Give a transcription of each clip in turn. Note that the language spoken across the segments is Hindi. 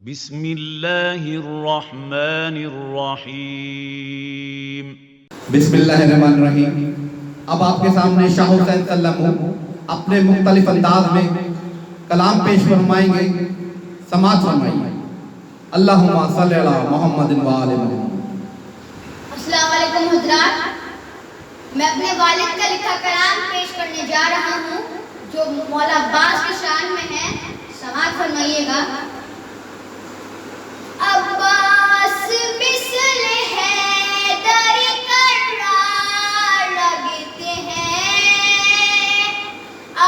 बिस्मिल्लाहिर्रहमानिर्रहीम। बिस्मिल्लाहिर्रहमानिर्रहीम। अब आपके सामने शाह हुसैन सल्लल्लाहु अपने मुख्तलिफ अंदाज में कलाम पेश फरमाएंगे। समाअत फरमाइए। अल्लाहुम्मा सल्लि अला मुहम्मद व आले मुहम्मद। अस्सलाम वालेकुम हुज़रात, मैं अपने वालिद का लिखा कलाम पेश करने जा रहा हूँ जो मौला अब्बास की शान में है। समाअत फरमाइएगा। अब्बास मिसल हैदर कर्रार लगते हैं,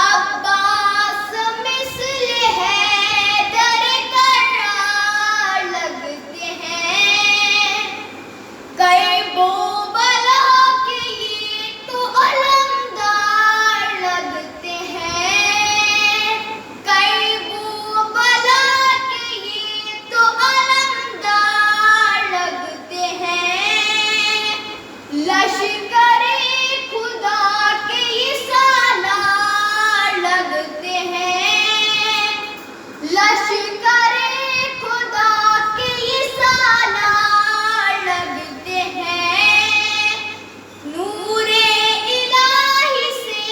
अब्बास मिसल हैदर कर्रार लगते हैं। कैबो बला के ये तो अलमदार लगते हैं, कैबो बला के ये तो अलमदार लगते हैं। लश्करे खुदा के ये सालार लगते हैं, लश्करे खुदा के ये सालार लगते हैं। नूरे इलाही से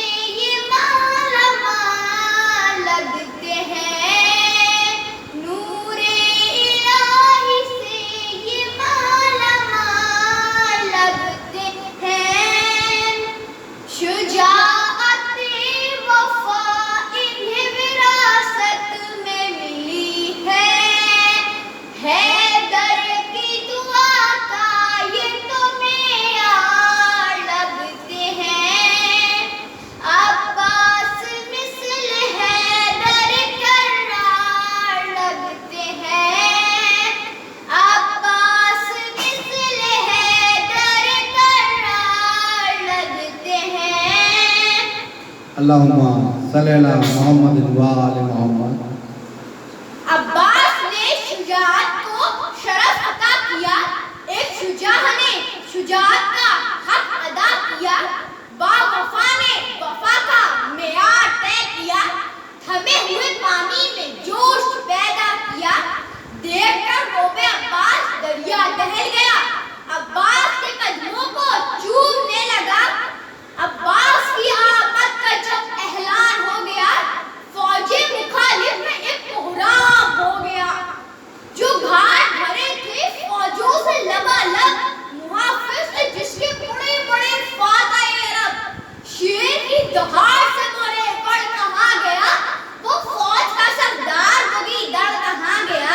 ये मालामाल लगते हैं, नूरे इलाही से ये मालामाल लगते हैं। शुजाअत-ए वफा इन्हें विरासत में मिली है, हैदर की दुआ का ये तो मेयार लगते हैं। अब्बास मिसल हैदर कर्रार लगते हैं, अब्बास मिसल हैदर कर्रार लगते हैं। अल्लाहुम्मा सल्लि अला मुहम्मद व आले मुहम्मद। अब्बास ने शुजाअत को शरफ अता किया, एक शुजाह ने शुजाअत का हक अदा किया। बावफा ने वफा का मेयार तय किया, थमे हुए पानी में जोश पैदा किया। देखकर रोबे अब्बास दरिया दहल गया, अब्बास के कदमों को चूमने लगा। अब्बास की आमद का जब ऐलान हो गया, फौजी मुखालिफ में एक कोहराम हो गया। जो घाट भरे थे फौजों से लबालब, मुहाफिज थे जिसके बड़े बड़े फातह अरब। शेर की दहाड़ से मोरे बढ़ कहाँ गया, वो फौज का सरदार बगी दर कहाँ गया।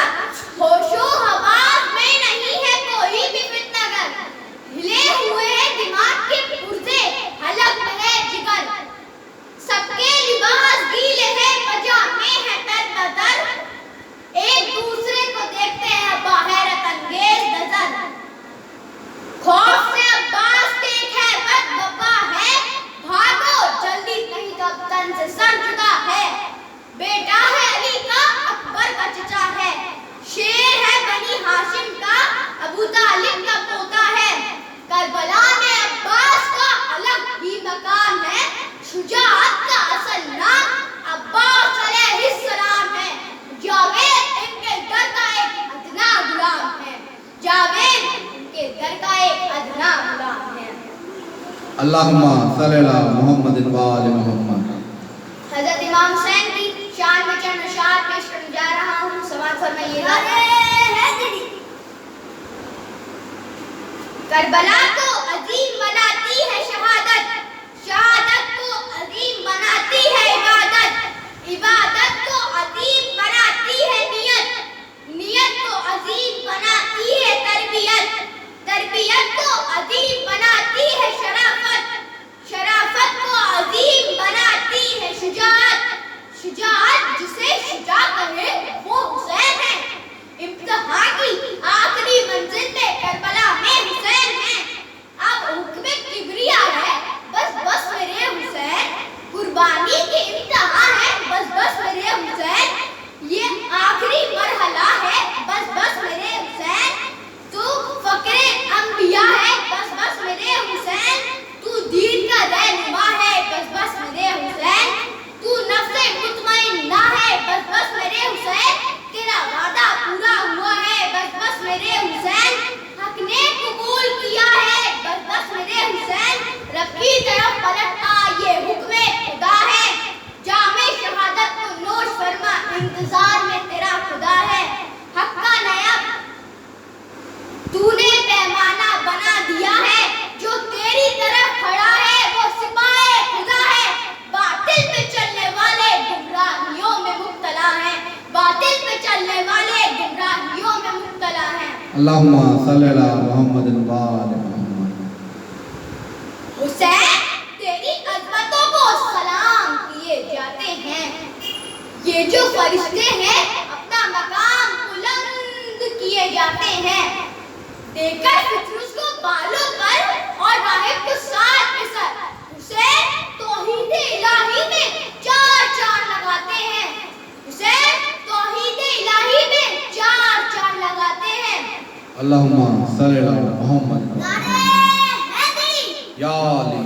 होशो हवास में नहीं है कोई भी फितनागर, हिले हुए हैं दिमाग के पुर्जे, हलक में है जिगर। सबके लिबास गीले हैं, पजामे हैं तर-बतर, एक दूसरे को देखते हैं बाहरत अंगेज नजर। खौफ से अब्बास के खैबत बपा है, भागो जल्दी नहीं तो अब तन से सर जुदा है। बेटा है अली का, अकबर का चचा है, शेर है बनी हाशिम का, अबू तालिब का पोता है। करबला में अब्बास का अलग ही मकाम है, शुजाअत का असल नाम अब्बास अलैहिस्सलाम है। जावेद इनके दर का एक अदना गुलाम है, जावेद इनके दर का एक अदना गुलाम है। अल्लाहुम्मा सल्लि अला मुहम्मद व आले मुहम्मद। हज़रत इमाम हुसैन की शान में चंद अशआर पेश करने जा रहा हूँ। समाअत फरमाइएगा। करबला को अजीम बनाती है शहादत, शहादत को अजीम बनाती है इबादत, इबादत को अजीम बनाती है नियत, नियत को अजीम बनाती है तरबियत, तरबियत को अजीम बनाती है शराफत, शराफत को अजीम बनाती है शुजाअत, शुजाअत जिसे शुजा कहे वो हुसैन है। इम्तिहान की आखिरी मंजिल में करबला में हुसैन है। अल्लाहुम्मा सल्ली अला मुहम्मदिन व आले मुहम्मद। हुसैन, तेरी अज़मतों को सलाम किए जाते हैं। ये जो फरिश्ते हैं अपना मकाम बुलंद किए जाते हैं। देकर फितरुस को बालों पर और राहिब को साथ पे सर। हुसैन तौहीद इलाही में चार चार लगाते हैं। हुसैन तौहीद इलाही में चार चार लगाते हैं। अल्लाहुम्मा सल्ली अला मुहम्मद नारे हैदरी या अली।